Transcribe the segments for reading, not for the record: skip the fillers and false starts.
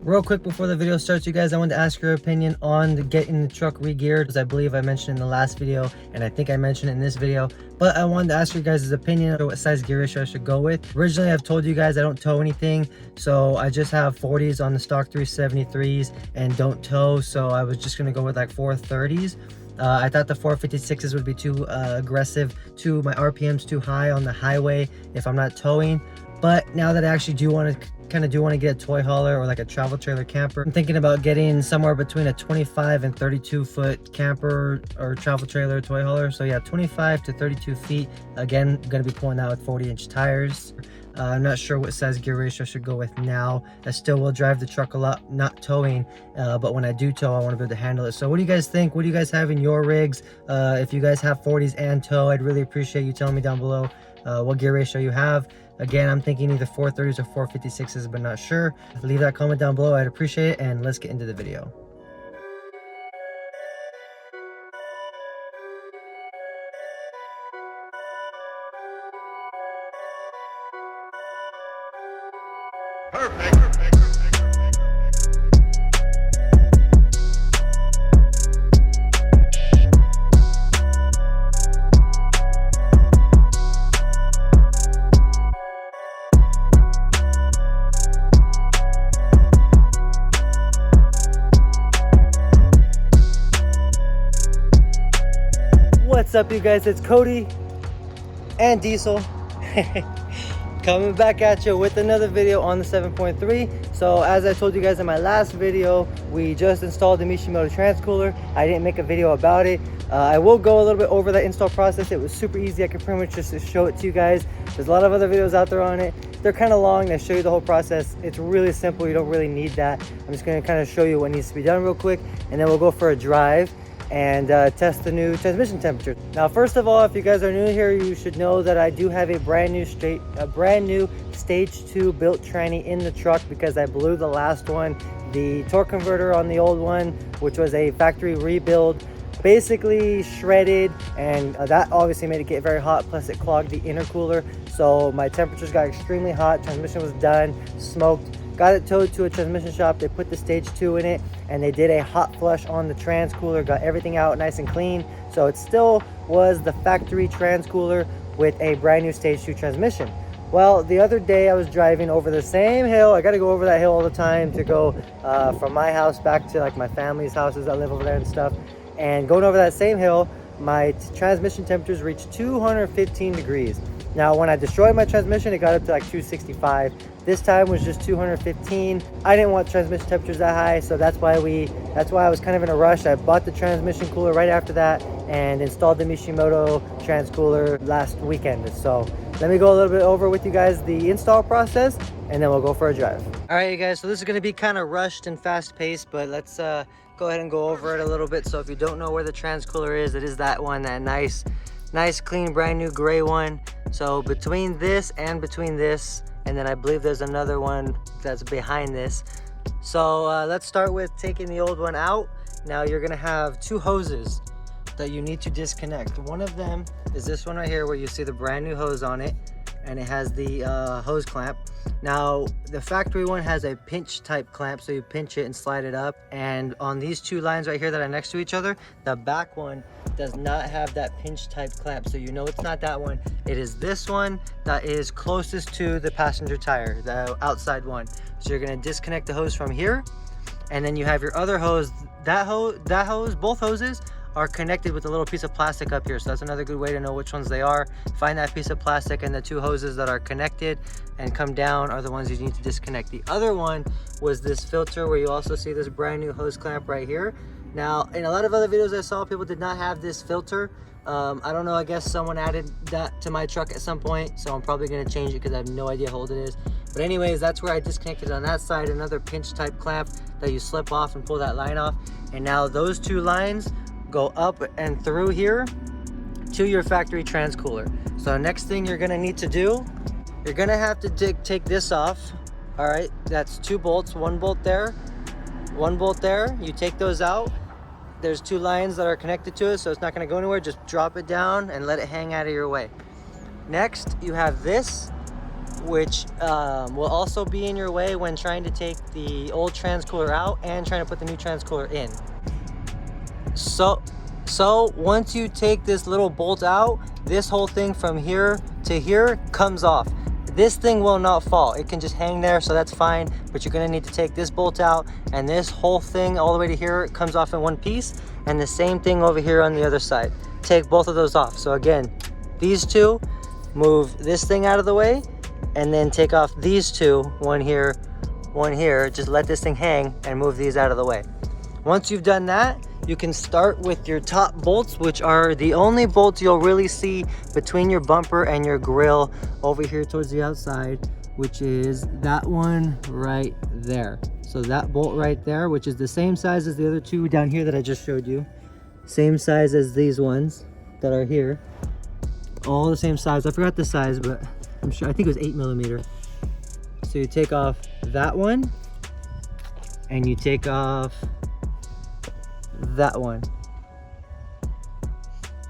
Real quick before the video starts, you guys, I wanted to ask your opinion on getting the truck re-geared, as I believe I mentioned in the last video, and I think I mentioned it in this video. But I wanted to ask you guys' opinion on what size gear ratio I should go with. Originally, I've told you guys I don't tow anything, so I just have 40s on the stock 373s and don't tow, so I was just gonna go with like 430s. I thought the 456s would be too aggressive, my RPM's too high on the highway if I'm not towing. But now that I actually do want to get a toy hauler or like a travel trailer camper, I'm thinking about getting somewhere between a 25 and 32 foot camper or travel trailer toy hauler. So yeah, 25 to 32 feet. Again, I'm going to be pulling out with 40-inch tires. I'm not sure what size gear ratio I should go with now. I still will drive the truck a lot, not towing, but when I do tow, I want to be able to handle it. So what do you guys think? What do you guys have in your rigs? If you guys have 40s and tow, I'd really appreciate you telling me down below what gear ratio you have. Again, I'm thinking either 430s or 456s, but not sure. Leave that comment down below. I'd appreciate it, and let's get into the video. Perfect. What's up, you guys? It's Cody and Diesel coming back at you with another video on the 7.3. So as I told you guys in my last video, we just installed the Mishimoto transcooler. I didn't make a video about it. I will go a little bit over that install process. It was super easy. I could pretty much just show it to you guys. There's a lot of other videos out there on it. They're kind of long. They show you the whole process. It's really simple. You don't really need that. I'm just going to kind of show you what needs to be done real quick, and then we'll go for a drive and test the new transmission temperature. Now, first of all, if you guys are new here, you should know that I do have a brand new stage 2 built tranny in the truck because I blew the last one. The torque converter on the old one, which was a factory rebuild, basically shredded, and that obviously made it get very hot, plus it clogged the intercooler, so my temperatures got extremely hot. Transmission was done, smoked. Got it towed to a transmission shop. They put the stage 2 in it, and they did a hot flush on the transcooler, got everything out nice and clean. So it still was the factory transcooler with a brand new stage 2 transmission. Well, the other day I was driving over the same hill. I got to go over that hill all the time to go from my house back to like my family's houses that live over there and stuff. And going over that same hill, my transmission temperatures reached 215 degrees. Now, when I destroyed my transmission, it got up to like 265. This time was just 215. I didn't want transmission temperatures that high, so that's why I was kind of in a rush. I bought the transmission cooler right after that and installed the Mishimoto transcooler last weekend. So let me go a little bit over with you guys the install process, and then we'll go for a drive. All right, you guys, so this is going to be kind of rushed and fast paced, but let's go ahead and go over it a little bit. So if you don't know where the transcooler is, it is that one, that nice clean brand new gray one. So between this, and then I believe there's another one that's behind this. So let's start with taking the old one out. Now you're gonna have two hoses that you need to disconnect. One of them is this one right here, where you see the brand new hose on it, and it has the hose clamp. Now the factory one has a pinch type clamp, so you pinch it and slide it up. And on these two lines right here that are next to each other, the back one does not have that pinch type clamp, so you know it's not that one. It is this one that is closest to the passenger tire, the outside one. So you're gonna disconnect the hose from here, and then you have your other hose. Both hoses are connected with a little piece of plastic up here, so that's another good way to know which ones they are. Find that piece of plastic, and the two hoses that are connected and come down are the ones you need to disconnect. The other one was this filter, where you also see this brand new hose clamp right here. Now, in a lot of other videos I saw, people did not have this filter. I don't know, I guess someone added that to my truck at some point, so I'm probably going to change it because I have no idea how old it is. But anyways, that's where I disconnected on that side, another pinch type clamp that you slip off and pull that line off. And now those two lines go up and through here to your factory transcooler. So next thing you're gonna need to do, you're gonna have to take this off. All right, that's two bolts, one bolt there, one bolt there. You take those out. There's two lines that are connected to it, so it's not gonna go anywhere. Just drop it down and let it hang out of your way. Next, you have this. which will also be in your way when trying to take the old transcooler out and trying to put the new transcooler in. So once you take this little bolt out, this whole thing from here to here comes off. This thing will not fall. It can just hang there, so that's fine, but you're gonna need to take this bolt out, and this whole thing all the way to here comes off in one piece, and the same thing over here on the other side. Take both of those off. So again, these two, move this thing out of the way, and then take off these two, one here, just let this thing hang and move these out of the way. Once you've done that, you can start with your top bolts, which are the only bolts you'll really see between your bumper and your grille over here towards the outside, which is that one right there. So that bolt right there, which is the same size as the other two down here that I just showed you. Same size as these ones that are here. All the same size. I forgot the size, but I'm sure, I think it was 8mm. So you take off that one, and you take off that one.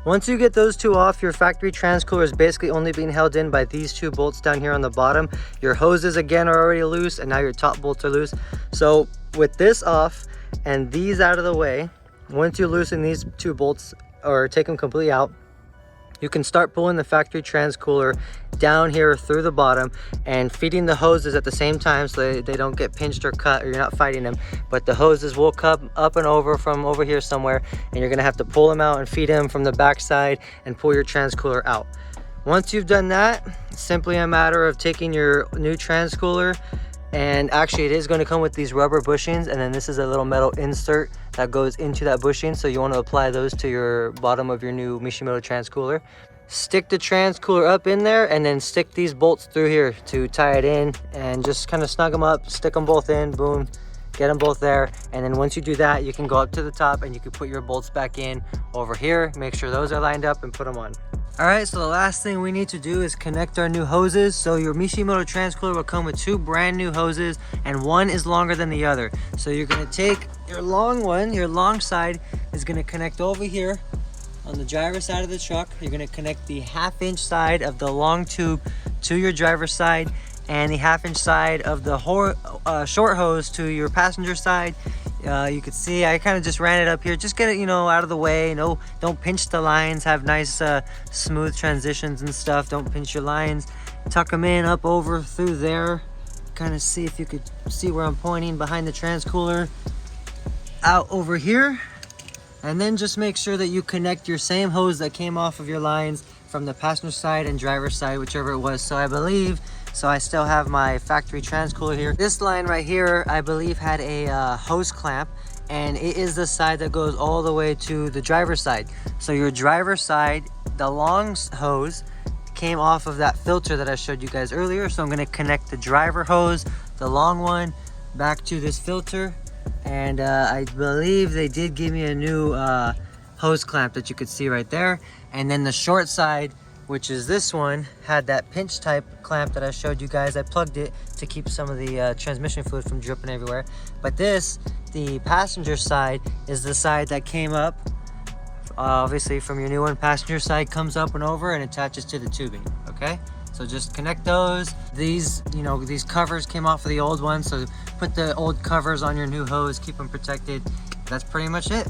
Once you get those two off, your factory transcooler is basically only being held in by these two bolts down here on the bottom. Your hoses again are already loose, and now your top bolts are loose. So with this off and these out of the way, once you loosen these two bolts or take them completely out, you can start pulling the factory transcooler down here through the bottom and feeding the hoses at the same time so they don't get pinched or cut, or you're not fighting them. But the hoses will come up and over from over here somewhere, and you're gonna have to pull them out and feed them from the back side and pull your transcooler out. Once you've done that, it's simply a matter of taking your new transcooler, and actually it is going to come with these rubber bushings, and then this is a little metal insert that goes into that bushing, so you want to apply those to your bottom of your new Mishimoto transcooler. Stick the transcooler up in there, and then stick these bolts through here to tie it in, and just kind of snug them up, stick them both in, boom, get them both there. And then once you do that, you can go up to the top and you can put your bolts back in over here, make sure those are lined up, and put them on. All right, so the last thing we need to do is connect our new hoses. So your Mishimoto transcooler will come with two brand new hoses, and one is longer than the other. So you're gonna take your long one, your long side is gonna connect over here on the driver's side of the truck. You're gonna connect the 1/2-inch side of the long tube to your driver's side, and the 1/2-inch side of the short hose to your passenger side. You could see I kind of just ran it up here, just get it, you know, out of the way. No, don't pinch the lines, have nice smooth transitions and stuff. Don't pinch your lines, tuck them in up over through there. Kind of see if you could see where I'm pointing, behind the transcooler, out over here. And then just make sure that you connect your same hose that came off of your lines from the passenger side and driver's side, whichever it was. So I believe, so I still have my factory transcooler here. This line right here, I believe, had a hose clamp, and it is the side that goes all the way to the driver's side. So your driver's side, the long hose, came off of that filter that I showed you guys earlier. So I'm gonna connect the driver hose, the long one, back to this filter. And I believe they did give me a new hose clamp that you could see right there. And then the short side, which is this one, had that pinch type clamp that I showed you guys. I plugged it to keep some of the transmission fluid from dripping everywhere. But this, the passenger side, is the side that came up, obviously from your new one. Passenger side comes up and over and attaches to the tubing, okay? So just connect those. These, you know, these covers came off of the old one, so put the old covers on your new hose, keep them protected. That's pretty much it.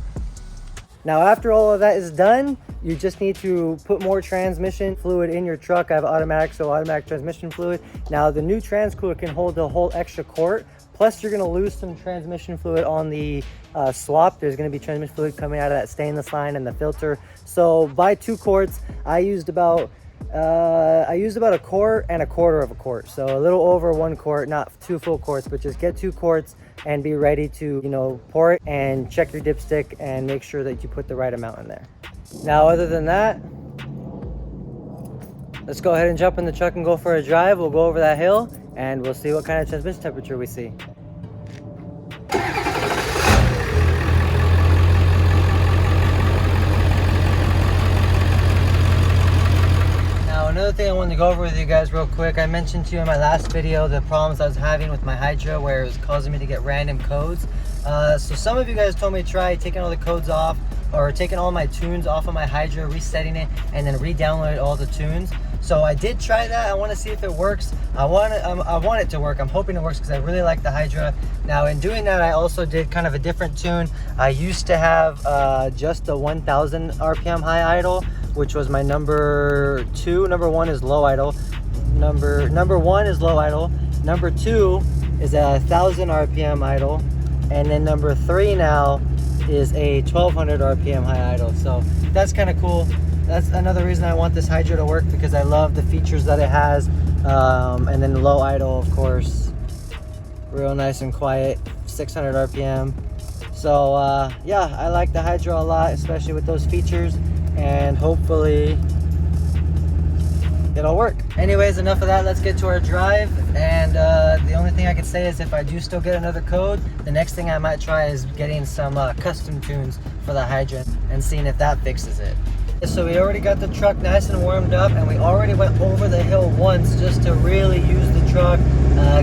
Now after all of that is done, you just need to put more transmission fluid in your truck. I have automatic, so automatic transmission fluid. Now the new transcooler can hold a whole extra quart. Plus you're gonna lose some transmission fluid on the swap. There's gonna be transmission fluid coming out of that stainless line and the filter. So buy 2 quarts. I used about a quart and a quarter of a quart. So a little over 1 quart, not 2 full quarts, but just get 2 quarts and be ready to, you know, pour it, and check your dipstick and make sure that you put the right amount in there. Now, other than that, let's go ahead and jump in the truck and go for a drive. We'll go over that hill and we'll see what kind of transmission temperature we see. Another thing I wanted to go over with you guys real quick, I mentioned to you in my last video the problems I was having with my Hydra, where it was causing me to get random codes. So some of you guys told me to try taking all the codes off, or taking all my tunes off of my Hydra, resetting it, and then re-download all the tunes. So I did try that. I want to see if it works. I want it to work. I'm hoping it works because I really like the Hydra. Now in doing that, I also did kind of a different tune. I used to have just the 1000 RPM high idle, which was my number 2. Number 1 is low idle. Number 1 is low idle. Number 2 is a 1000 RPM idle, and then number 3 now is a 1200 RPM high idle. So that's kind of cool. That's another reason I want this Hydra to work, because I love the features that it has. And then the low idle, of course, real nice and quiet, 600 RPM. So yeah, I like the Hydra a lot, especially with those features, and hopefully it'll work. Anyways, enough of that. Let's get to our drive. And the only thing I can say is if I do still get another code, the next thing I might try is getting some custom tunes for the Hydra and seeing if that fixes it. So we already got the truck nice and warmed up, and we already went over the hill once just to really use the truck,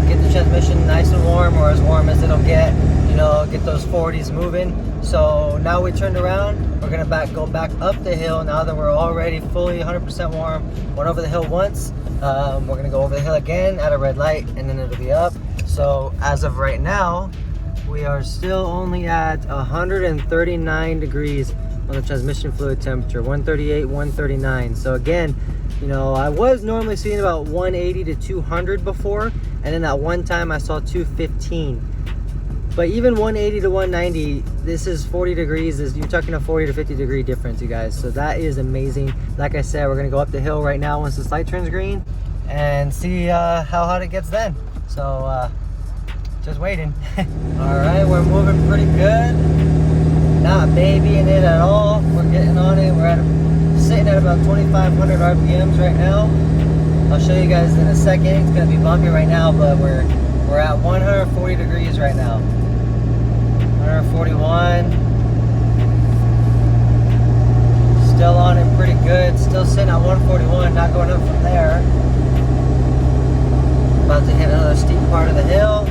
get the transmission nice and warm, or as warm as it'll get, you know, get those 40s moving. So now we turned around, we're gonna go back up the hill now that we're already fully 100% warm. Went over the hill once, we're gonna go over the hill again at a red light, and then it'll be up. So as of right now, we are still only at 139 degrees on the transmission fluid temperature, 138, 139. So again, you know, I was normally seeing about 180 to 200 before, and then that one time I saw 215. But even 180 to 190, this is 40 degrees. You're talking a 40 to 50 degree difference, you guys. So that is amazing. Like I said, we're gonna go up the hill right now once this light turns green and see how hot it gets then. So just waiting. All right, we're moving pretty good. Not babying it at all. We're getting on it. Sitting at about 2,500 RPMs right now. I'll show you guys in a second. It's gonna be bumpy right now, but we're at 140 degrees right now. 141. Still on it pretty good. Still sitting at 141, not going up from there. About to hit another steep part of the hill.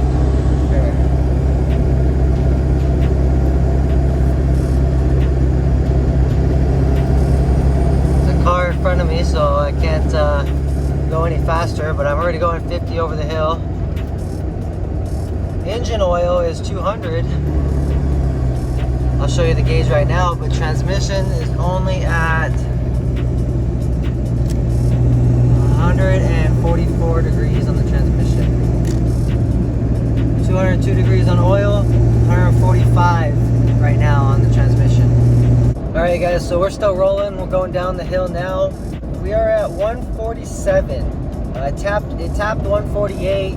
Car in front of me, so I can't go any faster, but I'm already going 50 over the hill. Engine oil is 200. I'll show you the gauge right now, but transmission is only at 144 degrees on the transmission. 202 degrees on oil, 145 right now on the transmission. Alright guys, so we're still rolling. We're going down the hill now. We are at 147. It tapped 148,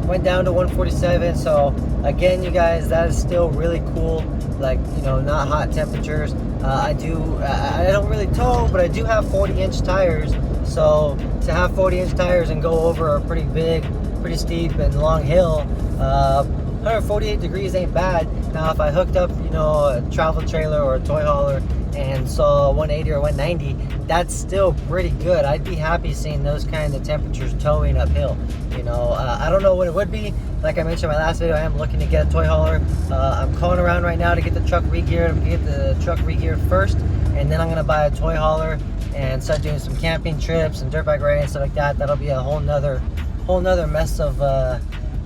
went down to 147. So again, you guys, that is still really cool. Like, you know, not hot temperatures. I don't really tow, but I do have 40-inch tires. So to have 40-inch tires and go over a pretty big, pretty steep and long hill, 148 degrees ain't bad. Now if I hooked up, you know, a travel trailer or a toy hauler and saw 180 or 190, that's still pretty good. I'd be happy seeing those kind of temperatures towing uphill. You know, I don't know what it would be. Like I mentioned in my last video, I am looking to get a toy hauler. I'm calling around right now to get the truck re-geared. I'm gonna get the truck re-geared first, and then I'm gonna buy a toy hauler and start doing some camping trips and dirt bike riding and stuff like that. That'll be a whole nother mess of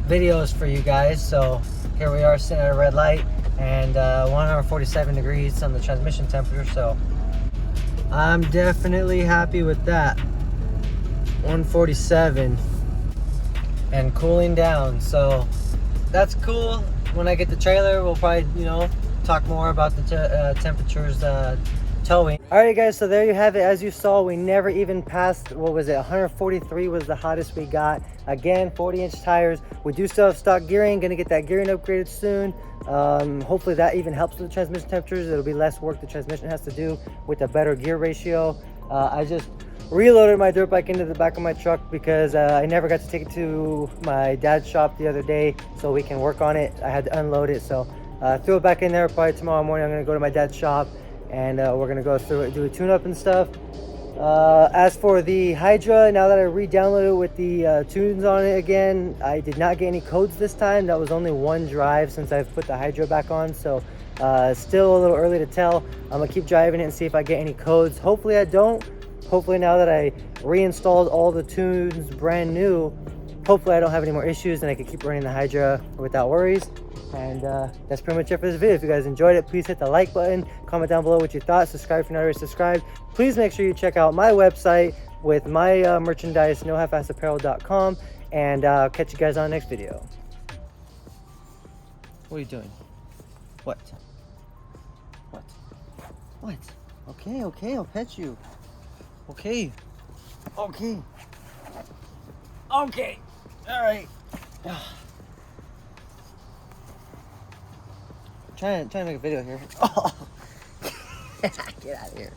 videos for you guys. So here we are sitting at a red light and 147 degrees on the transmission temperature. So I'm definitely happy with that. 147 and cooling down. So that's cool. When I get the trailer, we'll probably, you know, talk more about the temperatures towing. Alright guys, so there you have it. As you saw, we never even passed, what was it, 143 was the hottest we got. Again, 40-inch tires. We do still have stock gearing. Gonna get that gearing upgraded soon. Hopefully that even helps with the transmission temperatures. It'll be less work the transmission has to do with a better gear ratio. I just reloaded my dirt bike into the back of my truck because I never got to take it to my dad's shop the other day so we can work on it. I had to unload it, so threw it back in there. Probably tomorrow morning I'm gonna go to my dad's shop and we're gonna go through it, do a tune-up and stuff. As for the Hydra, now that I re-downloaded with the tunes on it again, I did not get any codes this time. That was only one drive since I've put the Hydra back on, so still a little early to tell. I'm gonna keep driving it and see if I get any codes. Hopefully I don't. Hopefully now that I reinstalled all the tunes brand new, hopefully I don't have any more issues and I can keep running the Hydra without worries. And that's pretty much it for this video. If you guys enjoyed it, please hit the like button, comment down below what you thought, subscribe if you're not already subscribed. Please make sure you check out my website with my merchandise, nohalfassapparel.com, and I'll catch you guys on the next video. What are you doing? What? What? What? Okay, okay, I'll pet you. Okay. Okay. Okay. All right. Trying to make a video here. Oh. Get out of here.